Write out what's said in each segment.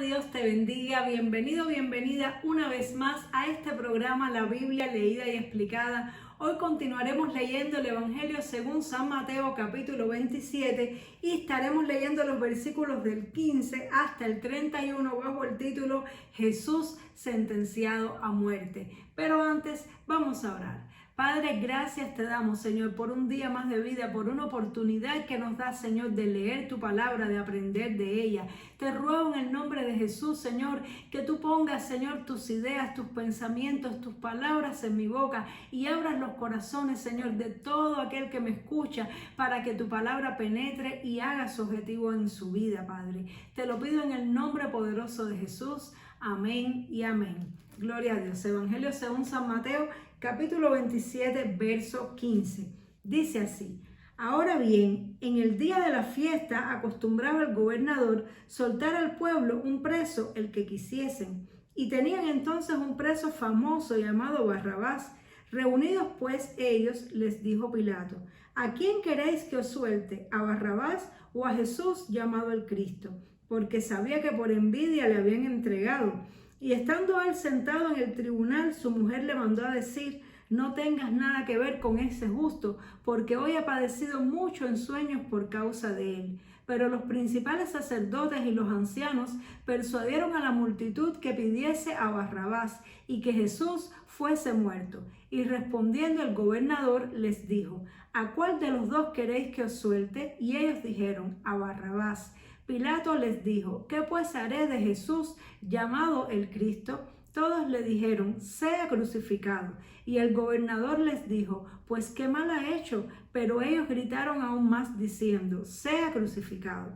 Dios te bendiga, bienvenido, bienvenida una vez más a este programa La Biblia leída y explicada. Hoy continuaremos leyendo el Evangelio según San Mateo capítulo 27 y estaremos leyendo los versículos del 15 hasta el 31 bajo el título Jesús sentenciado a muerte. Pero antes vamos a orar. Padre, gracias te damos, Señor, por un día más de vida, por una oportunidad que nos da, Señor, de leer tu palabra, de aprender de ella. Te ruego en el nombre de Jesús, Señor, que tú pongas, Señor, tus ideas, tus pensamientos, tus palabras en mi boca y abras los corazones, Señor, de todo aquel que me escucha para que tu palabra penetre y haga su objetivo en su vida, Padre. Te lo pido en el nombre poderoso de Jesús. Amén y amén. Gloria a Dios. Evangelio según San Mateo, capítulo 27, verso 15. Dice así: Ahora bien, en el día de la fiesta acostumbraba el gobernador soltar al pueblo un preso, el que quisiesen. Y tenían entonces un preso famoso llamado Barrabás. Reunidos pues ellos, les dijo Pilato: ¿A quién queréis que os suelte? ¿A Barrabás o a Jesús llamado el Cristo? Porque sabía que por envidia le habían entregado. Y estando él sentado en el tribunal, su mujer le mandó a decir: No tengas nada que ver con ese justo, porque hoy ha padecido mucho en sueños por causa de él. Pero los principales sacerdotes y los ancianos persuadieron a la multitud que pidiese a Barrabás y que Jesús fuese muerto. Y respondiendo el gobernador les dijo: ¿A cuál de los dos queréis que os suelte? Y ellos dijeron: A Barrabás. Pilato les dijo: ¿Qué pues haré de Jesús llamado el Cristo? Todos le dijeron: sea crucificado. Y el gobernador les dijo: pues qué mal ha hecho. Pero ellos gritaron aún más diciendo: sea crucificado.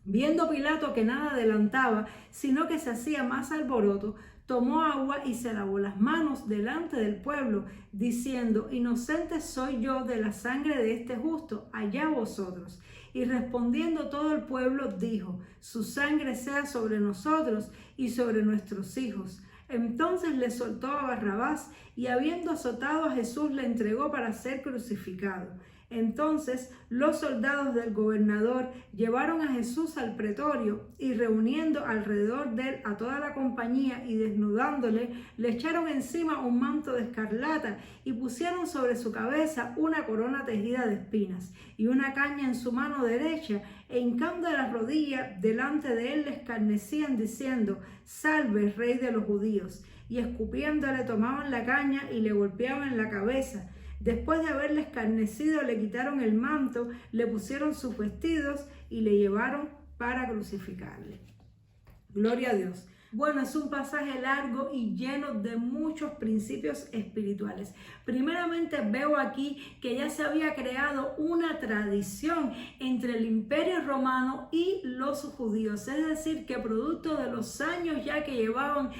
Viendo Pilato que nada adelantaba, sino que se hacía más alboroto, tomó agua y se lavó las manos delante del pueblo, diciendo: inocente soy yo de la sangre de este justo, allá vosotros. Y respondiendo todo el pueblo dijo: su sangre sea sobre nosotros y sobre nuestros hijos. Entonces le soltó a Barrabás y habiendo azotado a Jesús le entregó para ser crucificado. Entonces los soldados del gobernador llevaron a Jesús al pretorio y reuniendo alrededor de él a toda la compañía y desnudándole, le echaron encima un manto de escarlata y pusieron sobre su cabeza una corona tejida de espinas y una caña en su mano derecha, e hincando las rodillas delante de él le escarnecían diciendo: Salve, Rey de los judíos. Y escupiéndole tomaban la caña y le golpeaban en la cabeza. Después de haberle escarnecido, le quitaron el manto, le pusieron sus vestidos y le llevaron para crucificarle. Gloria a Dios. Bueno, es un pasaje largo y lleno de muchos principios espirituales. Primeramente veo aquí que ya se había creado una tradición entre el Imperio Romano y los judíos. Es decir, que producto de los años ya que llevaban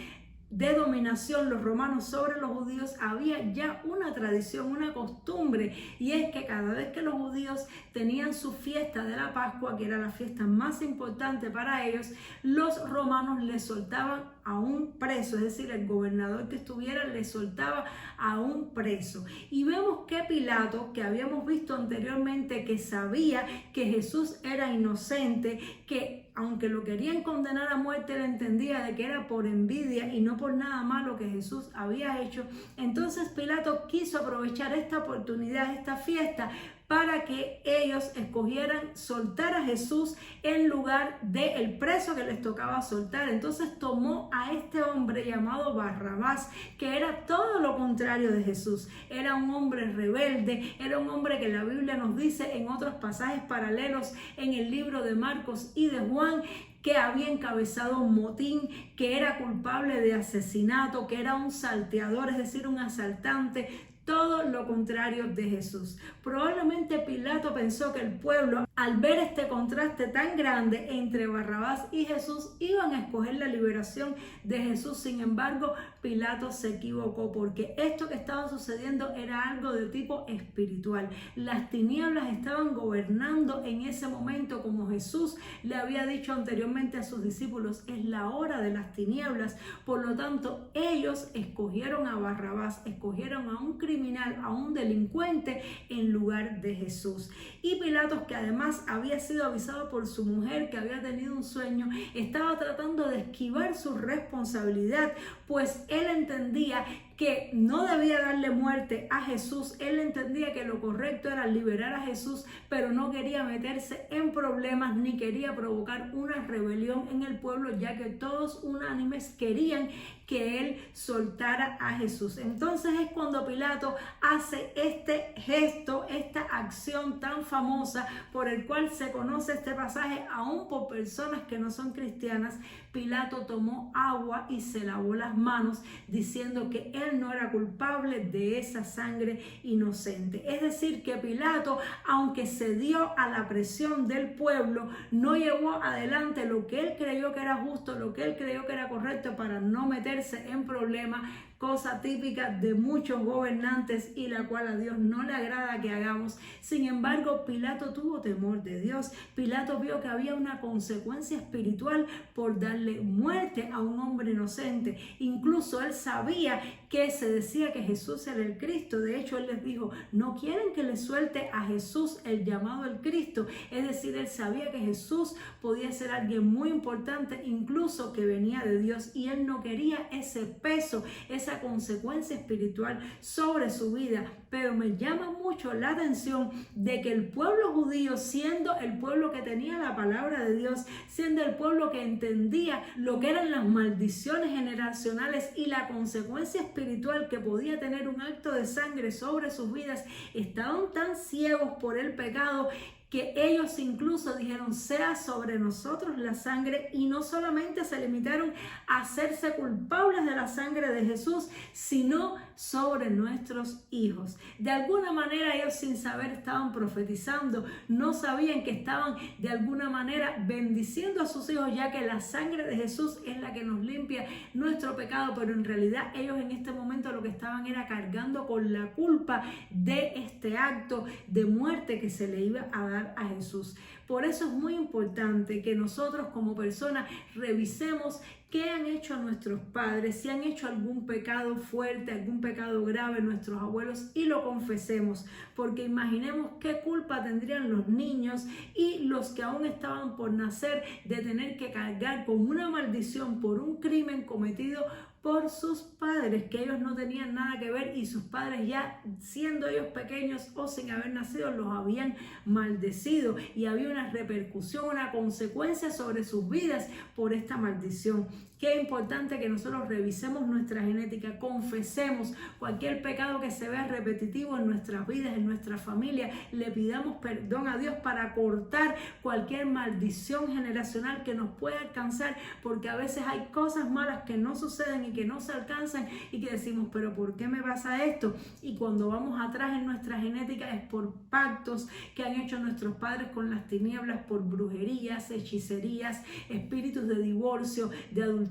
de dominación los romanos sobre los judíos, había ya una tradición, una costumbre, y es que cada vez que los judíos tenían su fiesta de la Pascua, que era la fiesta más importante para ellos, los romanos les soltaban a un preso, es decir, el gobernador que estuviera le soltaba a un preso. Y vemos que Pilato, que habíamos visto anteriormente que sabía que Jesús era inocente, que aunque lo querían condenar a muerte, él entendía de que era por envidia y no por nada malo que Jesús había hecho. Entonces Pilato quiso aprovechar esta oportunidad, esta fiesta, para que ellos escogieran soltar a Jesús en lugar del preso que les tocaba soltar. Entonces tomó a este hombre llamado Barrabás, que era todo lo contrario de Jesús. Era un hombre rebelde, era un hombre que la Biblia nos dice en otros pasajes paralelos en el libro de Marcos y de Juan, que había encabezado un motín, que era culpable de asesinato, que era un salteador, es decir, un asaltante. Todo lo contrario de Jesús. Probablemente Pilato pensó que el pueblo, al ver este contraste tan grande entre Barrabás y Jesús, iban a escoger la liberación de Jesús. Sin embargo, Pilato se equivocó, porque esto que estaba sucediendo era algo de tipo espiritual. Las tinieblas estaban gobernando en ese momento, como Jesús le había dicho anteriormente a sus discípulos: es la hora de las tinieblas. Por lo tanto, ellos escogieron a Barrabás, escogieron a un criminal, a un delincuente en lugar de Jesús. Y Pilato, que además jamás había sido avisado por su mujer que había tenido un sueño, estaba tratando de esquivar su responsabilidad, pues él entendía que no debía darle muerte a Jesús. Él entendía que lo correcto era liberar a Jesús, pero no quería meterse en problemas ni quería provocar una rebelión en el pueblo, ya que todos unánimes querían que él soltara a Jesús. Entonces es cuando Pilato hace este gesto, esta acción tan famosa por el cual se conoce este pasaje aún por personas que no son cristianas. Pilato tomó agua y se lavó las manos diciendo que él no era culpable de esa sangre inocente. Es decir, que Pilato, aunque cedió a la presión del pueblo, no llevó adelante lo que él creyó que era justo, lo que él creyó que era correcto para no meterse en problemas, cosa típica de muchos gobernantes y la cual a Dios no le agrada que hagamos. Sin embargo, Pilato tuvo temor de Dios. Pilato vio que había una consecuencia espiritual por darle muerte a un hombre inocente. Incluso él sabía que se decía que Jesús era el Cristo. De hecho, él les dijo, no quieren que le suelte a Jesús, el llamado el Cristo. Es decir, él sabía que Jesús podía ser alguien muy importante, incluso que venía de Dios, y él no quería ese peso, esa consecuencia espiritual sobre su vida. Pero me llama mucho la atención de que el pueblo judío, siendo el pueblo que tenía la palabra de Dios, siendo el pueblo que entendía lo que eran las maldiciones generacionales y la consecuencia espiritual que podía tener un acto de sangre sobre sus vidas, estaban tan ciegos por el pecado que ellos incluso dijeron, sea sobre nosotros la sangre, y no solamente se limitaron a hacerse culpables de la sangre de Jesús, sino sobre nuestros hijos. De alguna manera ellos, sin saber, estaban profetizando, no sabían que estaban de alguna manera bendiciendo a sus hijos, ya que la sangre de Jesús es la que nos limpia nuestro pecado, pero en realidad ellos en este momento lo que estaban era cargando con la culpa de este acto de muerte que se le iba a dar a Jesús. Por eso es muy importante que nosotros como personas revisemos qué han hecho nuestros padres, si han hecho algún pecado fuerte, algún pecado grave nuestros abuelos, y lo confesemos, porque imaginemos qué culpa tendrían los niños y los que aún estaban por nacer de tener que cargar con una maldición por un crimen cometido por sus padres, que ellos no tenían nada que ver, y sus padres, ya siendo ellos pequeños o sin haber nacido, los habían maldecido, y había una repercusión, una consecuencia sobre sus vidas por esta maldición. Qué importante que nosotros revisemos nuestra genética, confesemos cualquier pecado que se vea repetitivo en nuestras vidas, en nuestra familia, le pidamos perdón a Dios para cortar cualquier maldición generacional que nos pueda alcanzar, porque a veces hay cosas malas que no suceden y que no se alcanzan, y que decimos, pero ¿por qué me pasa esto? Y cuando vamos atrás en nuestra genética es por pactos que han hecho nuestros padres con las tinieblas, por brujerías, hechicerías, espíritus de divorcio, de adulterio,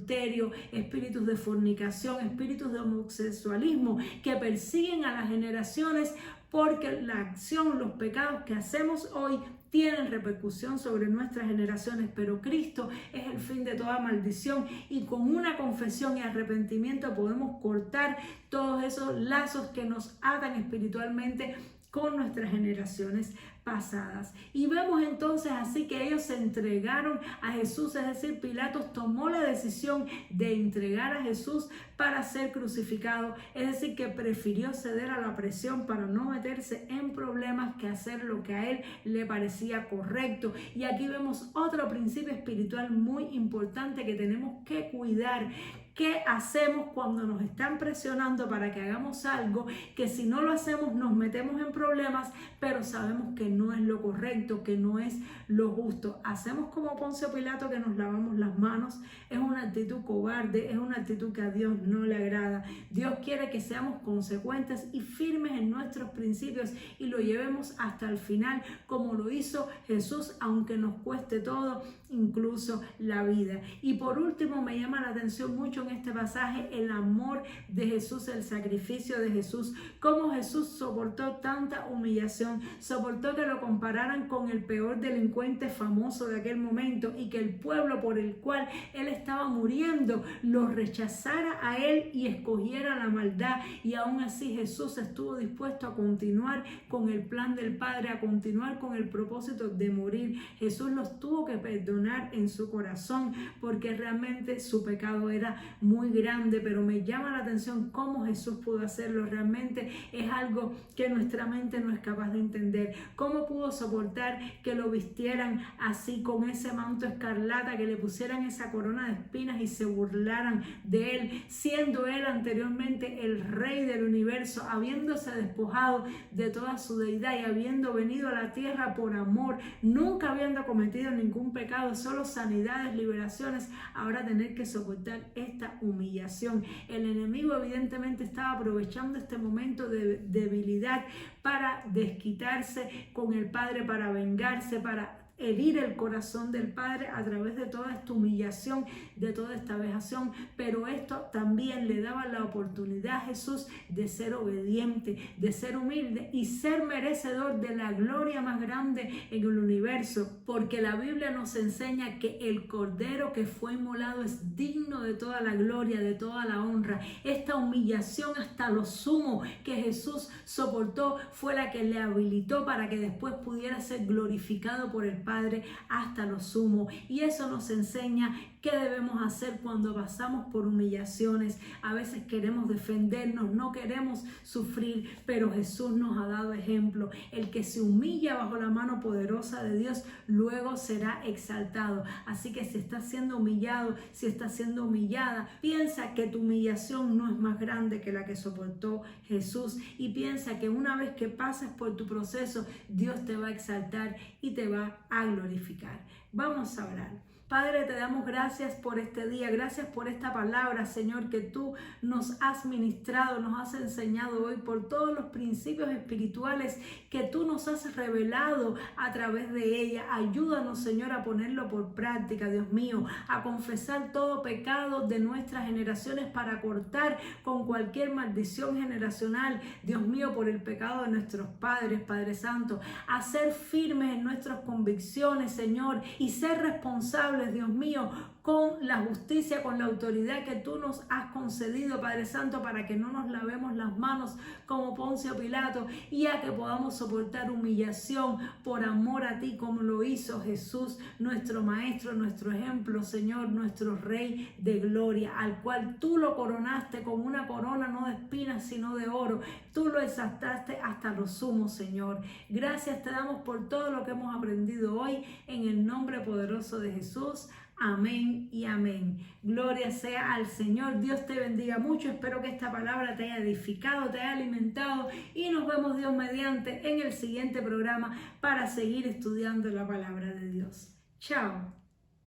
espíritus de fornicación, espíritus de homosexualismo que persiguen a las generaciones, porque la acción, los pecados que hacemos hoy tienen repercusión sobre nuestras generaciones, pero Cristo es el fin de toda maldición, y con una confesión y arrepentimiento podemos cortar todos esos lazos que nos atan espiritualmente con nuestras generaciones pasadas. Y vemos entonces así que ellos se entregaron a Jesús, es decir, Pilato tomó la decisión de entregar a Jesús para ser crucificado, es decir, que prefirió ceder a la presión para no meterse en problemas que hacer lo que a él le parecía correcto. Y aquí vemos otro principio espiritual muy importante que tenemos que cuidar. ¿Qué hacemos cuando nos están presionando para que hagamos algo que, si no lo hacemos, nos metemos en problemas, pero sabemos que no es lo correcto, que no es lo justo? Hacemos como Poncio Pilato, que nos lavamos las manos. Es una actitud cobarde, es una actitud que a Dios no le agrada. Dios quiere que seamos consecuentes y firmes en nuestros principios y lo llevemos hasta el final, como lo hizo Jesús, aunque nos cueste todo, incluso la vida. Y por último, me llama la atención mucho en este pasaje el amor de Jesús, el sacrificio de Jesús, cómo Jesús soportó tanta humillación, soportó que que lo compararan con el peor delincuente famoso de aquel momento y que el pueblo por el cual él estaba muriendo lo rechazara a él y escogiera la maldad. Y aún así Jesús estuvo dispuesto a continuar con el plan del Padre, a continuar con el propósito de morir. Jesús los tuvo que perdonar en su corazón porque realmente su pecado era muy grande, pero me llama la atención cómo Jesús pudo hacerlo. Realmente es algo que nuestra mente no es capaz de entender. ¿Cómo pudo soportar que lo vistieran así con ese manto escarlata, que le pusieran esa corona de espinas y se burlaran de él, siendo él anteriormente el rey del universo, habiéndose despojado de toda su deidad y habiendo venido a la tierra por amor, nunca habiendo cometido ningún pecado, solo sanidades, liberaciones, ahora tener que soportar esta humillación? El enemigo evidentemente estaba aprovechando este momento de debilidad para desquitarse con el Padre, para vengarse, para herir el corazón del Padre a través de toda esta humillación, de toda esta vejación. Pero esto también le daba la oportunidad a Jesús de ser obediente, de ser humilde y ser merecedor de la gloria más grande en el universo, porque la Biblia nos enseña que el Cordero que fue inmolado es digno de toda la gloria, de toda la honra. Esta humillación hasta lo sumo que Jesús soportó fue la que le habilitó para que después pudiera ser glorificado por el Padre hasta lo sumo. Y eso nos enseña qué debemos hacer cuando pasamos por humillaciones. A veces queremos defendernos, no queremos sufrir, pero Jesús nos ha dado ejemplo. El que se humilla bajo la mano poderosa de Dios, luego será exaltado. Así que si estás siendo humillado, si estás siendo humillada, piensa que tu humillación no es más grande que la que soportó Jesús, y piensa que una vez que pases por tu proceso, Dios te va a exaltar y te va a glorificar. Vamos a orar. Padre, te damos gracias por este día, gracias por esta palabra, Señor, que tú nos has ministrado, nos has enseñado hoy, por todos los principios espirituales que tú nos has revelado a través de ella. Ayúdanos, Señor, a ponerlo por práctica, Dios mío, a confesar todo pecado de nuestras generaciones para cortar con cualquier maldición generacional, Dios mío, por el pecado de nuestros padres, Padre Santo, a ser firmes en nuestras convicciones, Señor, y ser responsables, Dios mío, con la justicia, con la autoridad que tú nos has concedido, Padre Santo, para que no nos lavemos las manos como Poncio Pilato, y a que podamos soportar humillación por amor a ti, como lo hizo Jesús, nuestro Maestro, nuestro ejemplo, Señor, nuestro Rey de gloria, al cual tú lo coronaste con una corona no de espinas, sino de oro. Tú lo exaltaste hasta lo sumo, Señor. Gracias te damos por todo lo que hemos aprendido hoy, en el nombre poderoso de Jesús. Amén y amén. Gloria sea al Señor. Dios te bendiga mucho. Espero que esta palabra te haya edificado, te haya alimentado, y nos vemos, Dios mediante, en el siguiente programa para seguir estudiando la palabra de Dios. Chao.